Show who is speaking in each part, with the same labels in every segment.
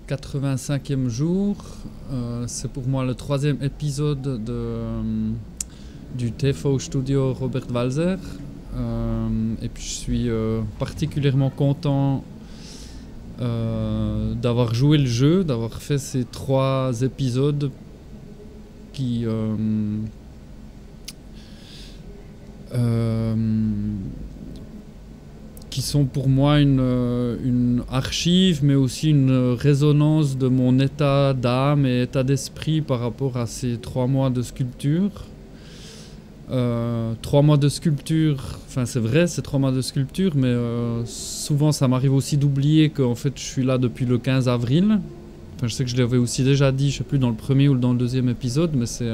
Speaker 1: 85e jour. C'est pour moi le troisième épisode du TFO Studio Robert Walser. Et puis je suis particulièrement content d'avoir joué le jeu, d'avoir fait ces 3 épisodes qui sont pour moi une archive, mais aussi une résonance de mon état d'âme et état d'esprit par rapport à ces 3 mois de sculpture. 3 mois de sculpture, enfin c'est vrai, c'est 3 mois de sculpture, mais souvent ça m'arrive aussi d'oublier qu'en fait je suis là depuis le 15 avril. Enfin, je sais que je l'avais aussi déjà dit, je sais plus dans le premier ou dans le deuxième épisode, mais c'est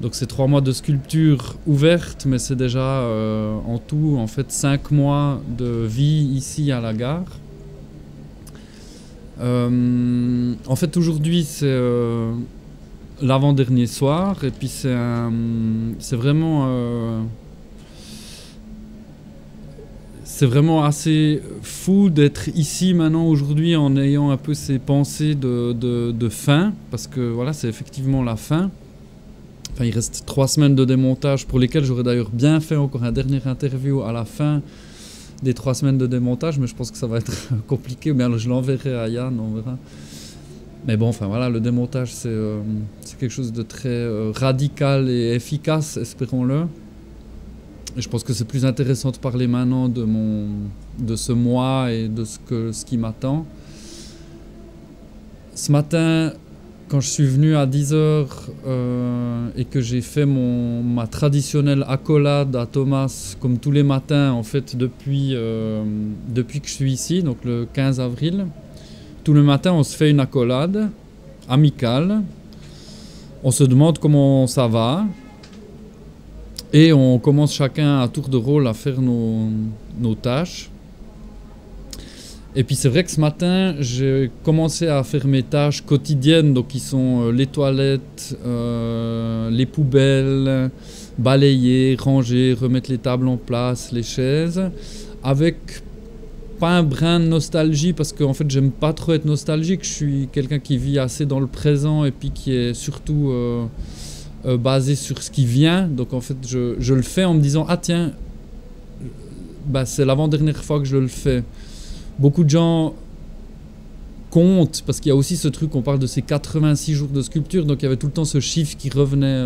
Speaker 1: donc c'est 3 mois de sculpture ouverte, mais c'est déjà en tout en fait 5 mois de vie ici à la gare. En fait aujourd'hui c'est l'avant-dernier soir, et puis c'est vraiment assez fou d'être ici maintenant aujourd'hui en ayant un peu ces pensées de fin, parce que voilà, c'est effectivement la fin. Enfin, il reste 3 semaines de démontage pour lesquelles j'aurais d'ailleurs bien fait encore un dernier interview à la fin des 3 semaines de démontage, mais je pense que ça va être compliqué, ou bien je l'enverrai à Yann, on verra. Mais bon, enfin voilà, le démontage c'est quelque chose de très radical et efficace, espérons-le. Et je pense que c'est plus intéressant de parler maintenant de ce mois et de ce qui m'attend. Ce matin, quand je suis venu à 10h et que j'ai fait ma traditionnelle accolade à Thomas, comme tous les matins en fait depuis que je suis ici, donc le 15 avril, tout le matin on se fait une accolade amicale, on se demande comment ça va et on commence chacun à tour de rôle à faire nos tâches. Et puis c'est vrai que ce matin, j'ai commencé à faire mes tâches quotidiennes, donc qui sont les toilettes, les poubelles, balayer, ranger, remettre les tables en place, les chaises, avec pas un brin de nostalgie, parce qu'en fait j'aime pas trop être nostalgique, je suis quelqu'un qui vit assez dans le présent et puis qui est surtout basé sur ce qui vient, donc en fait je le fais en me disant ah tiens, bah, c'est l'avant-dernière fois que je le fais. Beaucoup de gens comptent, parce qu'il y a aussi ce truc, on parle de ces 86 jours de sculpture, donc il y avait tout le temps ce chiffre qui revenait,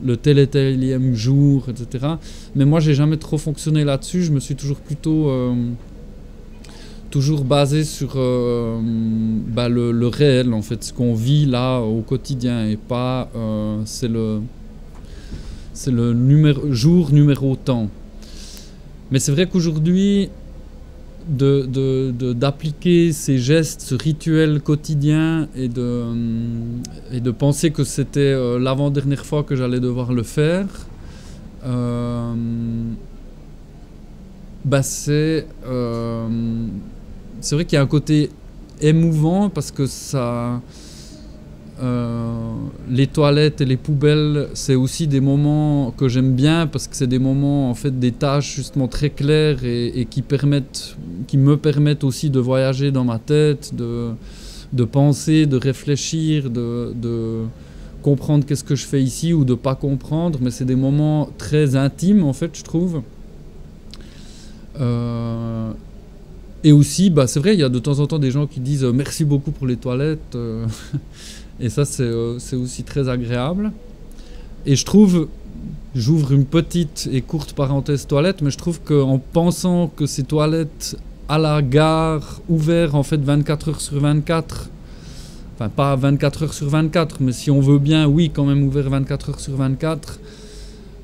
Speaker 1: le tel et telième jour, etc. Mais moi, j'ai jamais trop fonctionné là-dessus, je me suis toujours plutôt basé sur le réel, en fait, ce qu'on vit là au quotidien, et pas c'est le jour numéro temps. Mais c'est vrai qu'aujourd'hui, d'appliquer ces gestes, ce rituel quotidien et de penser que c'était l'avant-dernière fois que j'allais devoir le faire, c'est vrai qu'il y a un côté émouvant, parce que ça les toilettes et les poubelles, c'est aussi des moments que j'aime bien, parce que c'est des moments, en fait, des tâches justement très claires et qui me permettent aussi de voyager dans ma tête, de penser, de réfléchir, de comprendre qu'est-ce que je fais ici ou de pas comprendre, mais c'est des moments très intimes, en fait, je trouve. Et aussi, c'est vrai, il y a de temps en temps des gens qui disent merci beaucoup pour les toilettes. Et ça, c'est aussi très agréable. Et je trouve, j'ouvre une petite et courte parenthèse toilette, mais je trouve qu'en pensant que ces toilettes à la gare, ouvertes en fait 24 heures sur 24, enfin pas 24 heures sur 24, mais si on veut bien, oui, quand même ouvert 24 heures sur 24,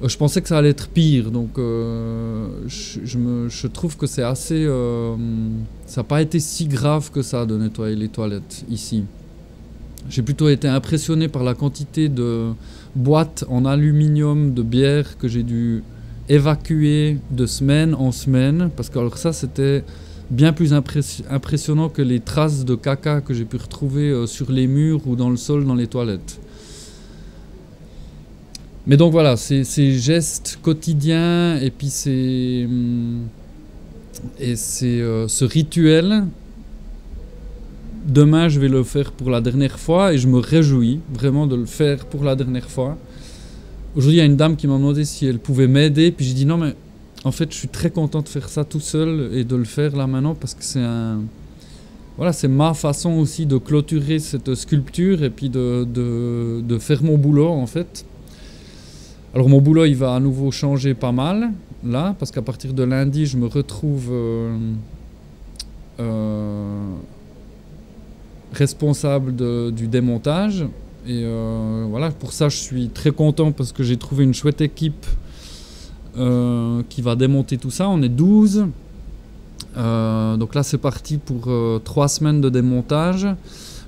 Speaker 1: je pensais que ça allait être pire. Donc je trouve que c'est assez... ça n'a pas été si grave que ça de nettoyer les toilettes ici. J'ai plutôt été impressionné par la quantité de boîtes en aluminium de bière que j'ai dû évacuer de semaine en semaine, parce que alors ça c'était bien plus impressionnant que les traces de caca que j'ai pu retrouver sur les murs ou dans le sol dans les toilettes. Mais donc voilà, ces gestes quotidiens et puis ce rituel demain, je vais le faire pour la dernière fois et je me réjouis vraiment de le faire pour la dernière fois. Aujourd'hui, il y a une dame qui m'a demandé si elle pouvait m'aider, puis j'ai dit non, mais en fait, je suis très content de faire ça tout seul et de le faire là maintenant parce que voilà, c'est ma façon aussi de clôturer cette sculpture et puis de faire mon boulot en fait. Alors mon boulot, il va à nouveau changer pas mal là, parce qu'à partir de lundi, je me retrouve responsable du démontage. Et voilà, pour ça, je suis très content parce que j'ai trouvé une chouette équipe qui va démonter tout ça. On est 12. Donc là, c'est parti pour 3 semaines de démontage.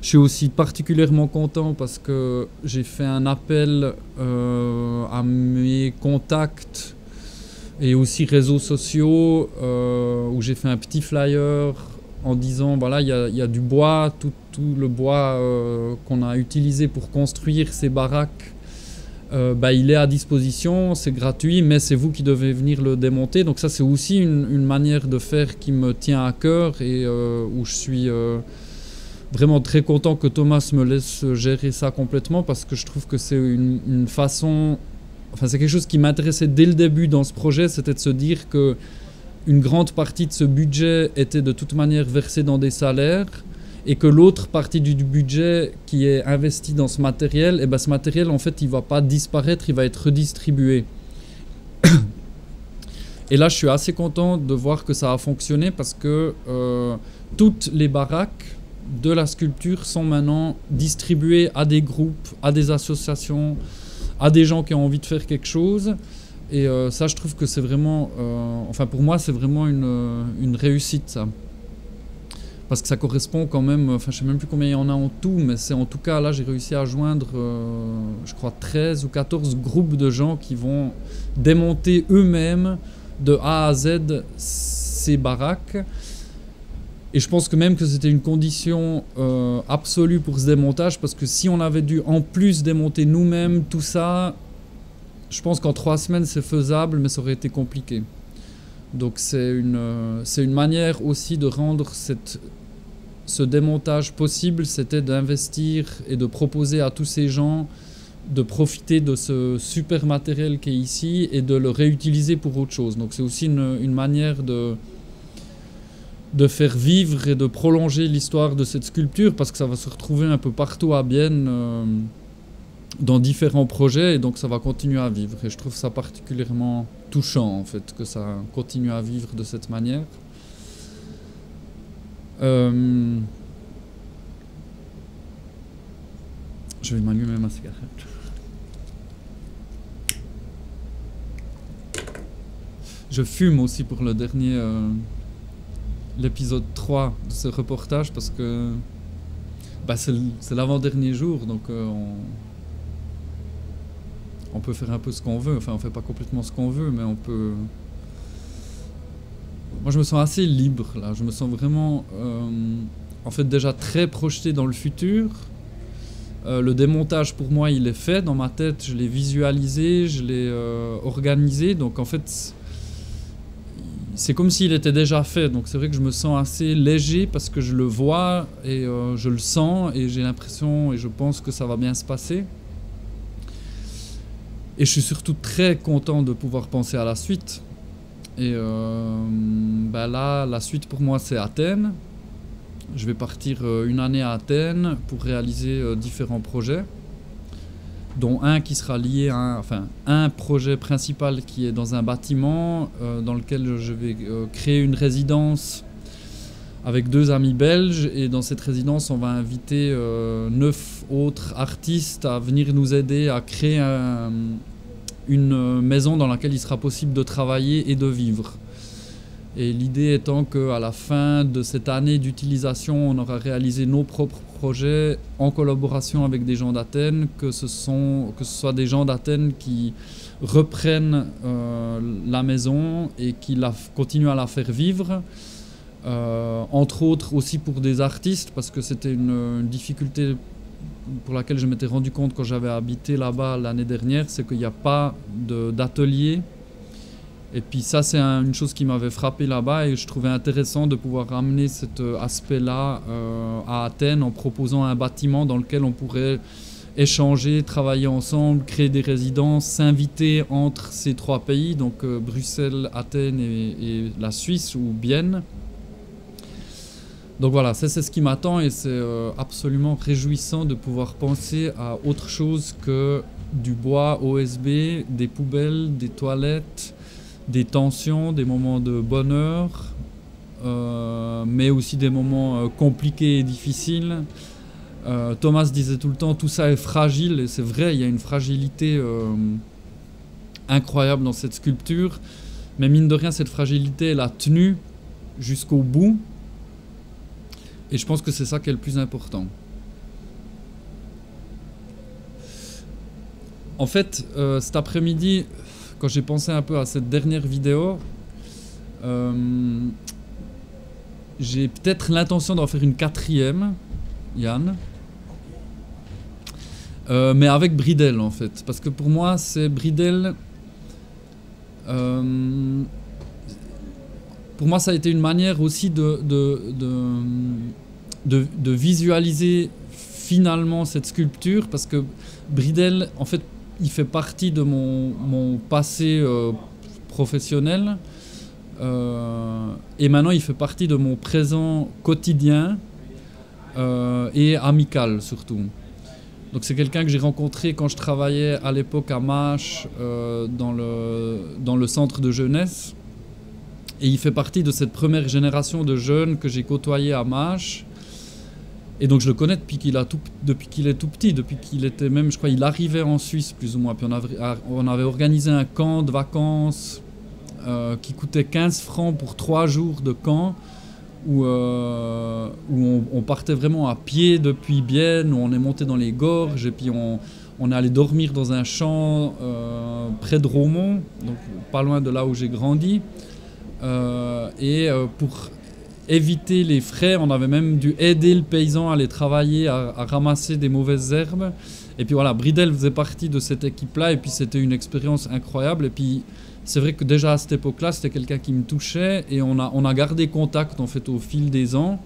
Speaker 1: Je suis aussi particulièrement content parce que j'ai fait un appel à mes contacts et aussi réseaux sociaux où j'ai fait un petit flyer en disant voilà, il y a du bois, tout le bois qu'on a utilisé pour construire ces baraques, il est à disposition, c'est gratuit, mais c'est vous qui devez venir le démonter. Donc ça, c'est aussi une manière de faire qui me tient à cœur et où je suis vraiment très content que Thomas me laisse gérer ça complètement parce que je trouve que c'est une façon... Enfin, c'est quelque chose qui m'intéressait dès le début dans ce projet, c'était de se dire que une grande partie de ce budget était de toute manière versée dans des salaires et que l'autre partie du budget qui est investi dans ce matériel, ce matériel, en fait, il ne va pas disparaître, il va être redistribué. Et là, je suis assez content de voir que ça a fonctionné parce que toutes les baraques de la sculpture sont maintenant distribuées à des groupes, à des associations, à des gens qui ont envie de faire quelque chose. Et ça, je trouve que c'est vraiment... enfin, pour moi, c'est vraiment une réussite, ça. Parce que ça correspond quand même... Enfin, je ne sais même plus combien il y en a en tout, mais c'est en tout cas, là, j'ai réussi à joindre, je crois, 13 ou 14 groupes de gens qui vont démonter eux-mêmes, de A à Z, ces baraques. Et je pense que même que c'était une condition absolue pour ce démontage, parce que si on avait dû en plus démonter nous-mêmes tout ça, je pense qu'en 3 semaines c'est faisable, mais ça aurait été compliqué. Donc c'est une manière aussi de rendre ce démontage possible, c'était d'investir et de proposer à tous ces gens de profiter de ce super matériel qui est ici et de le réutiliser pour autre chose. Donc c'est aussi une manière de faire vivre et de prolonger l'histoire de cette sculpture parce que ça va se retrouver un peu partout à Bienne dans différents projets et donc ça va continuer à vivre et je trouve ça particulièrement touchant en fait que ça continue à vivre de cette manière. Je vais m'allumer ma cigarette. Je fume aussi pour le dernier l'épisode 3 de ce reportage parce que c'est l'avant-dernier jour donc on peut faire un peu ce qu'on veut, enfin on fait pas complètement ce qu'on veut mais on peut... Moi je me sens assez libre là, je me sens vraiment en fait déjà très projeté dans le futur. Le démontage pour moi il est fait dans ma tête, je l'ai visualisé, je l'ai organisé donc en fait c'est comme s'il était déjà fait, donc c'est vrai que je me sens assez léger parce que je le vois et je le sens et j'ai l'impression et je pense que ça va bien se passer. Et je suis surtout très content de pouvoir penser à la suite. Et là, la suite pour moi c'est Athènes. Je vais partir une année à Athènes pour réaliser différents projets, dont un qui sera lié à un projet principal qui est dans un bâtiment dans lequel je vais créer une résidence avec 2 amis belges et dans cette résidence on va inviter 9 autres artistes à venir nous aider à créer une maison dans laquelle il sera possible de travailler et de vivre. Et l'idée étant qu'à la fin de cette année d'utilisation, on aura réalisé nos propres projets en collaboration avec des gens d'Athènes, que ce soit des gens d'Athènes qui reprennent la maison et qui continuent à la faire vivre. Entre autres aussi pour des artistes, parce que c'était une difficulté pour laquelle je m'étais rendu compte quand j'avais habité là-bas l'année dernière, c'est qu'il n'y a pas d'atelier Et puis ça, c'est une chose qui m'avait frappé là-bas et je trouvais intéressant de pouvoir ramener cet aspect-là à Athènes en proposant un bâtiment dans lequel on pourrait échanger, travailler ensemble, créer des résidences, s'inviter entre ces trois pays, donc Bruxelles, Athènes et la Suisse ou Bienne. Donc voilà, ça c'est ce qui m'attend et c'est absolument réjouissant de pouvoir penser à autre chose que du bois OSB, des poubelles, des toilettes, des tensions, des moments de bonheur, mais aussi des moments compliqués et difficiles. Thomas disait tout le temps, tout ça est fragile, et c'est vrai, il y a une fragilité incroyable dans cette sculpture, mais mine de rien, cette fragilité, elle a tenu jusqu'au bout, et je pense que c'est ça qui est le plus important. En fait, cet après-midi, quand j'ai pensé un peu à cette dernière vidéo, j'ai peut-être l'intention d'en faire une quatrième, Yann, mais avec Bridel en fait, parce que pour moi c'est Bridel, pour moi ça a été une manière aussi de visualiser finalement cette sculpture, parce que Bridel en fait il fait partie de mon passé professionnel, et maintenant il fait partie de mon présent quotidien et amical surtout. Donc c'est quelqu'un que j'ai rencontré quand je travaillais à l'époque à Mâche, dans le centre de jeunesse, et il fait partie de cette première génération de jeunes que j'ai côtoyé à Mâche. Et donc je le connais depuis qu'il est tout petit, depuis qu'il était même, je crois, il arrivait en Suisse plus ou moins. Puis on avait organisé un camp de vacances qui coûtait 15 francs pour 3 jours de camp, où on partait vraiment à pied depuis Bienne, où on est monté dans les gorges, et puis on est allé dormir dans un champ près de Romont, donc pas loin de là où j'ai grandi. Pour éviter les frais, on avait même dû aider le paysan à aller travailler, à ramasser des mauvaises herbes. Et puis voilà, Bridel faisait partie de cette équipe-là, et puis c'était une expérience incroyable. Et puis c'est vrai que déjà à cette époque-là, c'était quelqu'un qui me touchait, et on a gardé contact en fait au fil des ans,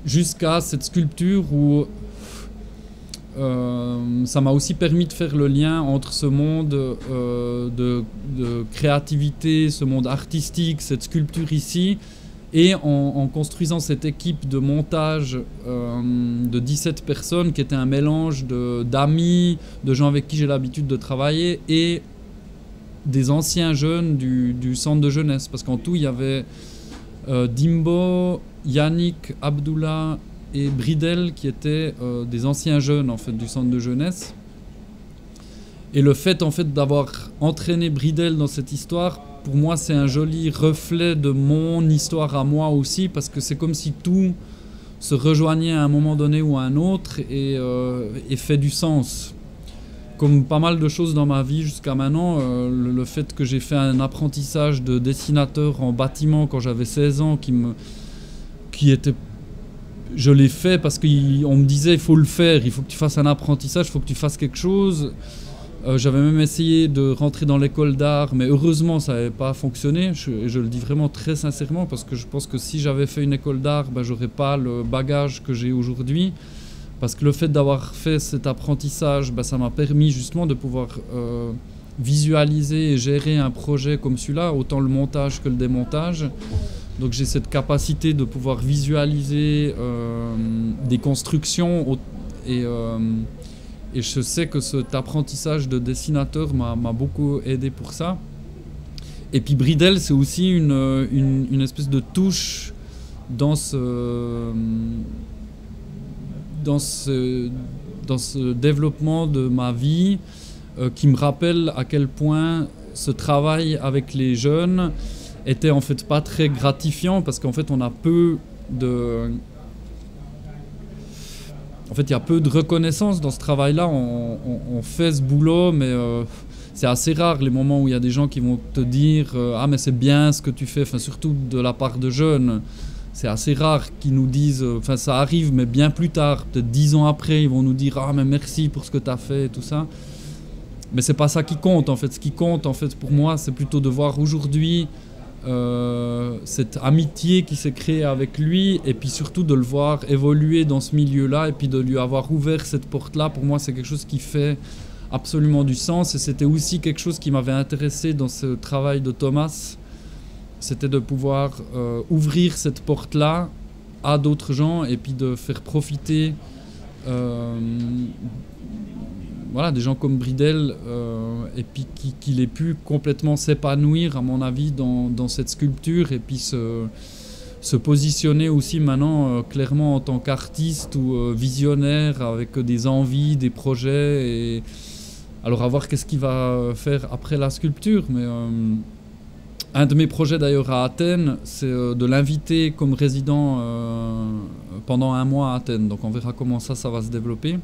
Speaker 1: jusqu'à cette sculpture où ça m'a aussi permis de faire le lien entre ce monde de créativité, ce monde artistique, cette sculpture ici, et en construisant cette équipe de montage de 17 personnes qui était un mélange d'amis, de gens avec qui j'ai l'habitude de travailler, et des anciens jeunes du centre de jeunesse. Parce qu'en tout, il y avait Dimbo, Yannick, Abdullah et Bridel qui étaient des anciens jeunes en fait, du centre de jeunesse. Et le fait en fait d'avoir entraîné Bridel dans cette histoire, pour moi c'est un joli reflet de mon histoire à moi aussi, parce que c'est comme si tout se rejoignait à un moment donné ou à un autre et fait du sens. Comme pas mal de choses dans ma vie jusqu'à maintenant, le fait que j'ai fait un apprentissage de dessinateur en bâtiment quand j'avais 16 ans, je l'ai fait parce qu'on me disait il faut le faire, il faut que tu fasses un apprentissage, il faut que tu fasses quelque chose. J'avais même essayé de rentrer dans l'école d'art, mais heureusement ça n'avait pas fonctionné. Je le dis vraiment très sincèrement, parce que je pense que si j'avais fait une école d'art, j'aurais pas le bagage que j'ai aujourd'hui. Parce que le fait d'avoir fait cet apprentissage, ça m'a permis justement de pouvoir visualiser et gérer un projet comme celui-là, autant le montage que le démontage. Donc j'ai cette capacité de pouvoir visualiser des constructions et je sais que cet apprentissage de dessinateur m'a beaucoup aidé pour ça. Et puis Bridel, c'est aussi une espèce de touche dans ce développement de ma vie qui me rappelle à quel point ce travail avec les jeunes était en fait pas très gratifiant, parce qu'en fait on a peu de... En fait il y a peu de reconnaissance dans ce travail-là, on fait ce boulot, mais c'est assez rare les moments où il y a des gens qui vont te dire ah mais c'est bien ce que tu fais, enfin, surtout de la part de jeunes. C'est assez rare qu'ils nous disent, enfin ça arrive mais bien plus tard, peut-être 10 ans après, ils vont nous dire ah mais merci pour ce que tu as fait et tout ça. Mais c'est pas ça qui compte en fait. Ce qui compte en fait pour moi, c'est plutôt de voir aujourd'hui cette amitié qui s'est créée avec lui, et puis surtout de le voir évoluer dans ce milieu-là, et puis de lui avoir ouvert cette porte-là. Pour moi, c'est quelque chose qui fait absolument du sens, et c'était aussi quelque chose qui m'avait intéressé dans ce travail de Thomas. C'était de pouvoir ouvrir cette porte-là à d'autres gens, et puis de faire profiter voilà, des gens comme Bridel, et puis qu'il ait pu complètement s'épanouir, à mon avis, dans cette sculpture, et puis se positionner aussi maintenant clairement en tant qu'artiste ou visionnaire, avec des envies, des projets. Et alors à voir qu'est-ce qu'il va faire après la sculpture. Mais un de mes projets d'ailleurs à Athènes, c'est de l'inviter comme résident pendant un mois à Athènes. Donc on verra comment ça va se développer.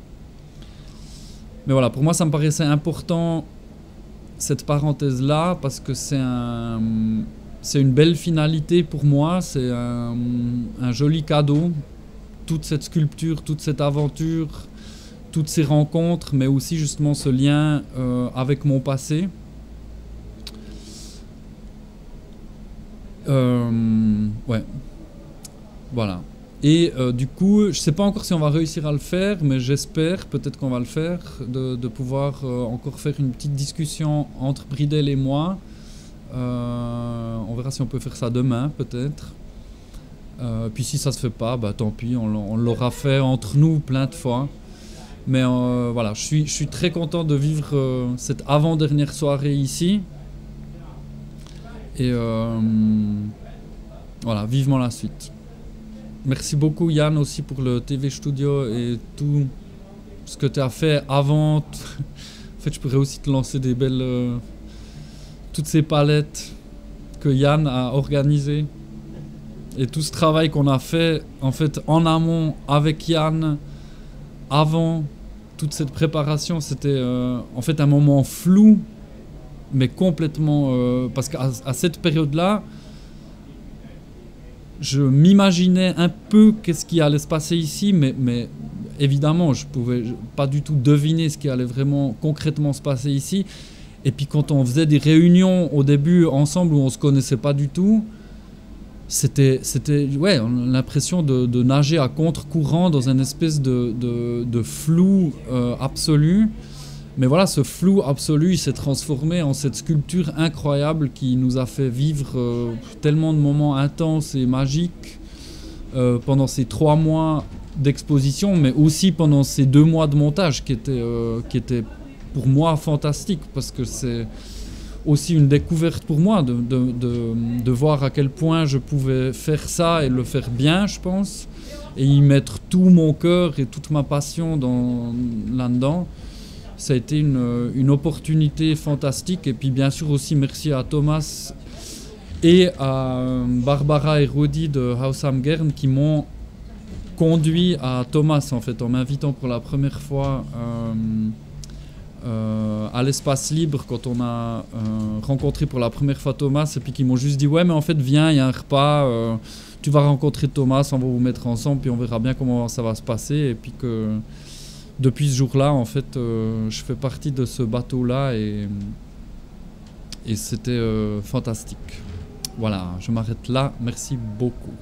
Speaker 1: Mais voilà, pour moi, ça me paraissait important, cette parenthèse-là, parce que c'est une belle finalité pour moi, c'est un joli cadeau, toute cette sculpture, toute cette aventure, toutes ces rencontres, mais aussi justement ce lien avec mon passé. Ouais, voilà. Et du coup, je ne sais pas encore si on va réussir à le faire, mais j'espère, peut-être qu'on va le faire, de pouvoir encore faire une petite discussion entre Bridel et moi. On verra si on peut faire ça demain, peut-être. Puis si ça ne se fait pas, bah, tant pis, on l'aura fait entre nous plein de fois. Mais voilà, je suis très content de vivre cette avant-dernière soirée ici. Et voilà, vivement la suite. Merci beaucoup Yann aussi pour le TV Studio et tout ce que tu as fait avant. En fait, je pourrais aussi te lancer des belles... toutes ces palettes que Yann a organisées. Et tout ce travail qu'on a fait en fait en amont avec Yann, avant toute cette préparation, c'était en fait un moment flou, mais complètement... parce qu'à cette période-là, je m'imaginais un peu qu'est-ce qui allait se passer ici, mais évidemment, je pouvais pas du tout deviner ce qui allait vraiment concrètement se passer ici. Et puis quand on faisait des réunions au début ensemble où on se connaissait pas du tout, c'était ouais, on a l'impression de nager à contre-courant dans une espèce de flou absolu. Mais voilà, ce flou absolu, il s'est transformé en cette sculpture incroyable qui nous a fait vivre tellement de moments intenses et magiques pendant ces 3 mois d'exposition, mais aussi pendant ces 2 mois de montage qui étaient pour moi fantastiques, parce que c'est aussi une découverte pour moi de voir à quel point je pouvais faire ça et le faire bien, je pense, et y mettre tout mon cœur et toute ma passion là-dedans. Ça a été une opportunité fantastique. Et puis bien sûr aussi merci à Thomas et à Barbara et Rudi de Haus am Gern qui m'ont conduit à Thomas en fait, en m'invitant pour la première fois à l'espace libre quand on a rencontré pour la première fois Thomas, et puis qui m'ont juste dit ouais mais en fait viens, il y a un repas, tu vas rencontrer Thomas, on va vous mettre ensemble puis on verra bien comment ça va se passer. Et puis que depuis ce jour-là, en fait, je fais partie de ce bateau-là et c'était fantastique. Voilà, je m'arrête là. Merci beaucoup.